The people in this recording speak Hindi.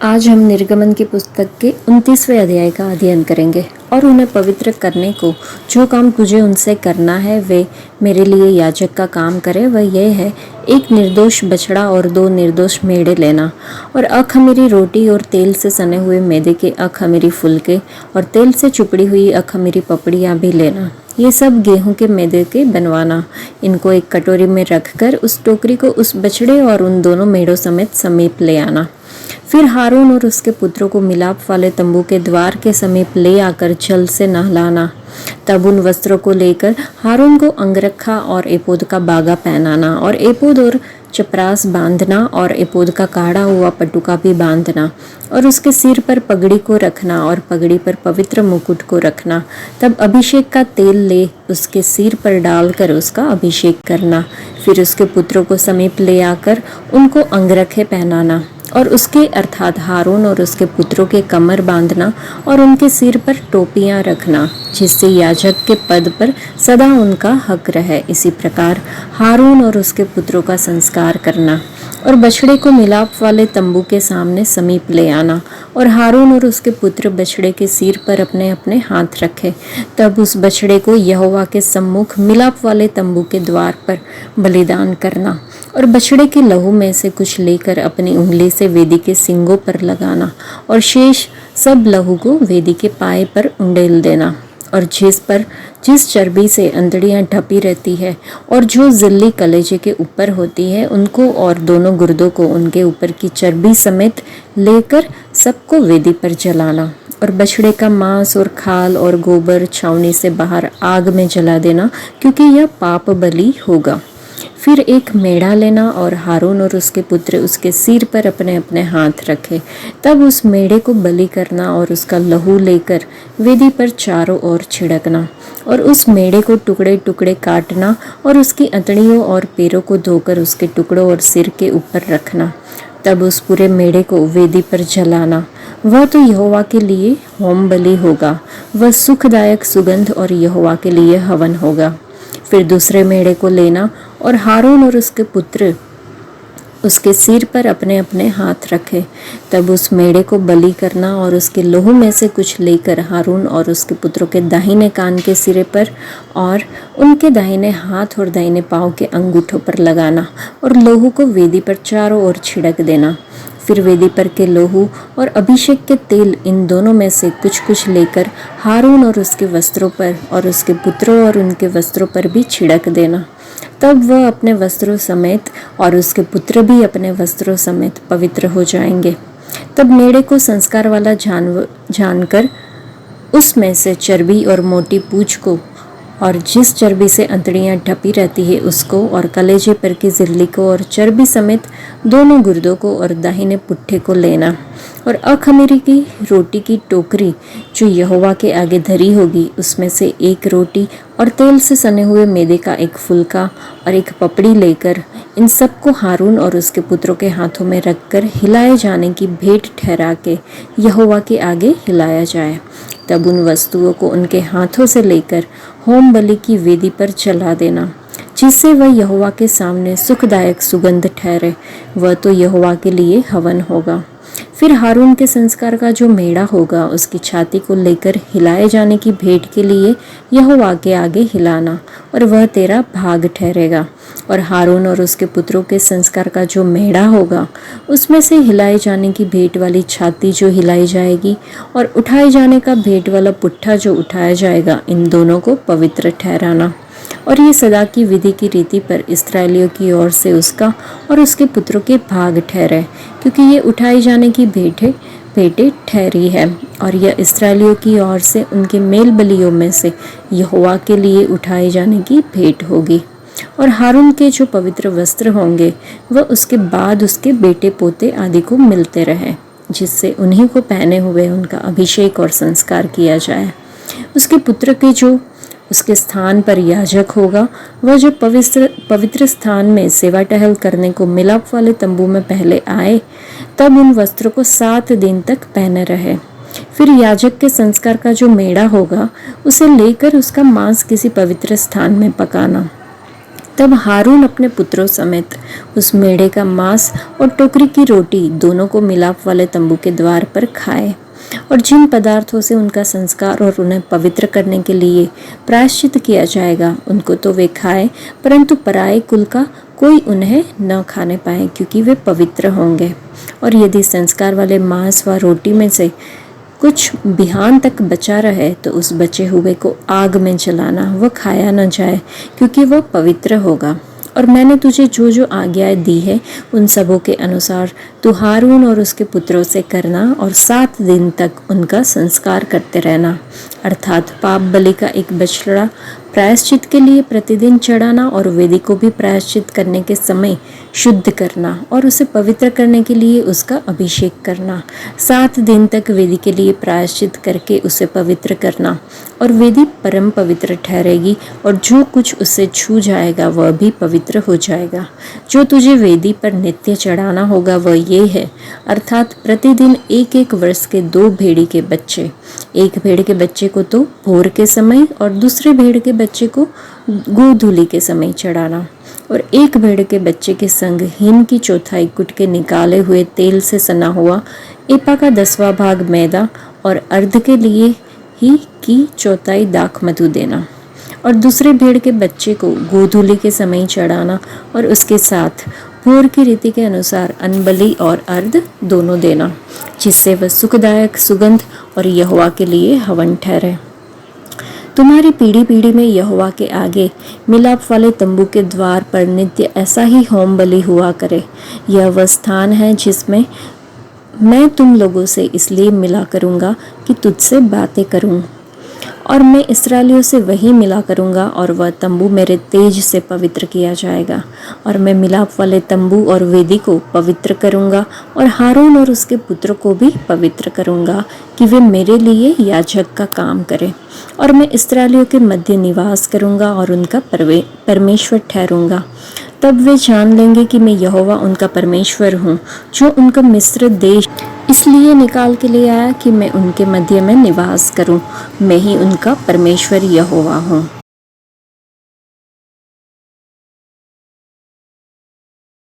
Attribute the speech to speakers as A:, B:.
A: आज हम निर्गमन की पुस्तक के 29वें अध्याय का अध्ययन करेंगे और उन्हें पवित्र करने को जो काम तुझे उनसे करना है वे मेरे लिए याजक का काम करे। वह यह है, एक निर्दोष बछड़ा और 2 निर्दोष मेढ़े लेना और अख़मीरी रोटी और तेल से सने हुए मैदे के अख़मीरी फुलके और तेल से चुपड़ी हुई अख़मीरी पपड़ियाँ भी लेना। ये सब गेहूं के मैदे के बनवाना। इनको एक कटोरी में रखकर उस टोकरी को उस बछड़े और उन दोनों मेढ़ों समेत समीप ले आना। फिर हारून और उसके पुत्रों को मिलाप वाले तंबू के द्वार के समीप ले आकर जल से नहलाना। तब उन वस्त्रों को लेकर हारून को अंगरखा और एपोद का बागा पहनाना और एपोद और चपरास बांधना और एपोद का काढ़ा हुआ पटुका भी बांधना और उसके सिर पर पगड़ी को रखना और पगड़ी पर पवित्र मुकुट को रखना। तब अभिषेक का तेल ले उसके सिर पर डालकर उसका अभिषेक करना। फिर उसके पुत्रों को समीप ले आकर उनको अंगरखे पहनाना और उसके अर्थात हारून और उसके पुत्रों के कमर बांधना और उनके सिर पर टोपियां रखना, जिससे याजक के पद पर सदा उनका हक रहे। इसी प्रकार हारून और उसके पुत्रों का संस्कार करना और बछड़े को मिलाप वाले तंबू के सामने समीप ले आना और हारून और उसके पुत्र बछड़े के सिर पर अपने अपने हाथ रखे। तब उस बछड़े को यहोवा के सम्मुख मिलाप वाले तंबू के द्वार पर बलिदान करना और बछड़े के लहू में से कुछ लेकर अपनी उंगली से वेदी के सींगों पर लगाना और शेष सब लहू को वेदी के पाए पर उंडेल देना। और जिस चर्बी से अंतड़ियां ढपी रहती है और जो जिल्ली कलेजे के ऊपर होती है, उनको और दोनों गुर्दों को उनके ऊपर की चर्बी समेत लेकर सबको वेदी पर जलाना और बछड़े का मांस और खाल और गोबर छावनी से बाहर आग में जला देना, क्योंकि यह पाप बलि होगा। फिर एक मेढ़ा लेना और हारून और उसके पुत्र उसके सिर पर अपने अपने हाथ रखे। तब उस मेढ़े को बलि करना और उसका लहू लेकर वेदी पर चारों ओर छिड़कना और उस मेढ़े को टुकड़े टुकड़े काटना और उसकी अंतड़ियों और पैरों को धोकर उसके टुकड़ों और सिर के ऊपर रखना। तब उस पूरे मेढ़े को वेदी पर जलाना। वह तो यहोवा के लिए होम बलि होगा, वह सुखदायक सुगंध और यहोवा के लिए हवन होगा। फिर दूसरे मेढ़े को लेना और हारून और उसके पुत्र उसके सिर पर अपने अपने हाथ रखे। तब उस मेढ़े को बलि करना और उसके लहू में से कुछ लेकर हारून और उसके पुत्रों के दाहिने कान के सिरे पर और उनके दाहिने हाथ और दाहिने पांव के अंगूठों पर लगाना और लहू को वेदी पर चारों ओर छिड़क देना। फिर वेदी पर के लहू और अभिषेक के तेल, इन दोनों में से कुछ कुछ लेकर हारून और उसके वस्त्रों पर और उसके पुत्रों और उनके वस्त्रों पर भी छिड़क देना। तब वह अपने वस्त्रों समेत और उसके पुत्र भी अपने वस्त्रों समेत पवित्र हो जाएंगे। तब मेढ़े को संस्कार वाला जानकर उसमें से चर्बी और मोटी पूंछ को और जिस चर्बी से अंतड़ियां ढपी रहती है उसको और कलेजे पर की जिल्ली को और चर्बी समेत दोनों गुर्दों को और दाहिने पुट्ठे को लेना और अख़मीरी की रोटी की टोकरी जो यहोवा के आगे धरी होगी, उसमें से एक रोटी और तेल से सने हुए मैदे का एक फुलका और एक पपड़ी लेकर इन सबको हारून और उसके पुत्रों के हाथों में रखकर हिलाए जाने की भेंट ठहरा के यहोवा के आगे हिलाया जाए। तब उन वस्तुओं को उनके हाथों से लेकर होम बलि की वेदी पर चला देना, जिससे वह यहोवा के सामने सुखदायक सुगंध ठहरे। वह तो यहोवा के लिए हवन होगा। फिर हारून के संस्कार का जो मेढ़ा होगा, उसकी छाती को लेकर हिलाए जाने की भेंट के लिए यहोवा के आगे हिलाना और वह तेरा भाग ठहरेगा। और हारून और उसके पुत्रों के संस्कार का जो मेढ़ा होगा, उसमें से हिलाए जाने की भेंट वाली छाती जो हिलाई जाएगी और उठाए जाने का भेंट वाला पुट्ठा जो उठाया जाएगा, इन दोनों को पवित्र ठहराना। और ये सदा की विधि की रीति पर इस्राएलियों की ओर से उसका और उसके पुत्रों के भाग ठहरे, क्योंकि ये उठाई जाने की भेंटें ठहरी है और यह इस्राएलियों की ओर से उनके मेल बलियों में से यहोवा के लिए उठाए जाने की भेंट होगी। और हारून के जो पवित्र वस्त्र होंगे, वह उसके बाद उसके बेटे पोते आदि को मिलते रहे, जिससे उन्हीं को पहने हुए उनका अभिषेक और संस्कार किया जाए। उसके पुत्र के जो उसके स्थान पर याजक होगा, वह जो पवित्र स्थान में सेवा टहल करने को मिलाप वाले तंबू में पहले आए, तब उन वस्त्रों को 7 दिन तक पहने रहे। फिर याजक के संस्कार का जो मेढ़ा होगा, उसे लेकर उसका मांस किसी पवित्र स्थान में पकाना तब हारून अपने पुत्रों समेत उस मेढ़े का मांस और टोकरी की रोटी दोनों को मिलाप वाले तंबू के द्वार पर खाए, और जिन पदार्थों से उनका संस्कार और उन्हें पवित्र करने के लिए प्रायश्चित किया जाएगा उनको तो वे खाए, परंतु पराये कुल का कोई उन्हें न खाने पाए, क्योंकि वे पवित्र होंगे। और यदि संस्कार वाले मांस व रोटी में से कुछ बिहान तक बचा रहे तो उस बचे हुए को आग में जलाना, वह खाया न जाए, क्योंकि वह पवित्र होगा। और मैंने तुझे जो जो आज्ञाएं दी है उन सबों के अनुसार तू हारून और उसके पुत्रों से करना, और 7 दिन तक उनका संस्कार करते रहना, अर्थात पाप बलि का एक बछड़ा प्रायश्चित के लिए प्रतिदिन चढ़ाना, और वेदी को भी प्रायश्चित करने के समय शुद्ध करना और उसे पवित्र करने के लिए उसका अभिषेक करना। 7 दिन तक वेदी के लिए प्रायश्चित करके उसे पवित्र करना, और वेदी परम पवित्र ठहरेगी, और जो कुछ उसे छू जाएगा वह भी पवित्र हो जाएगा। जो तुझे वेदी पर नित्य चढ़ाना होगा वह ये है, अर्थात प्रतिदिन 1-1 वर्ष के 2 भेड़ी के बच्चे, एक भेड़ के बच्चे को तो भोर के समय और दूसरे भेड़ के बच्चे को गोधूली के समय चढ़ाना, और एक भेड़ के बच्चे के संग हिन की 1/4 कुट के निकाले हुए तेल से सना हुआ एपा का 10वां भाग मैदा, और अर्ध के लिए ही की 1/4 दाख मधु देना, और दूसरे भेड़ के बच्चे को गोधूली के समय चढ़ाना, और उसके साथ भोर की रीति के अनुसार अनबली और अर्ध दोनों देना, जिससे वह सुखदायक सुगंध और यहोवा के लिए हवन ठहरे। तुम्हारी पीढ़ी पीढ़ी में यहोवा के आगे मिलाप वाले तंबू के द्वार पर नित्य ऐसा ही होम बलि हुआ करे। यह वह स्थान है जिसमें मैं तुम लोगों से इसलिए मिला करूँगा कि तुझसे बातें करूँ, और मैं इस्राएलियों से वही मिला करूँगा, और वह तंबू मेरे तेज से पवित्र किया जाएगा। और मैं मिलाप वाले तंबू और वेदी को पवित्र करूँगा, और हारून और उसके पुत्र को भी पवित्र करूँगा कि वे मेरे लिए याजक का काम करें। और मैं इस्राएलियों के मध्य निवास करूँगा और उनका परमेश्वर ठहरूँगा। तब वे जान लेंगे कि मैं यहोवा उनका परमेश्वर हूँ, जो उनका मिस्र देश इसलिए निकाल के ले आया कि मैं उनके मध्य में निवास करूं। मैं ही उनका परमेश्वर यहोवा हूँ।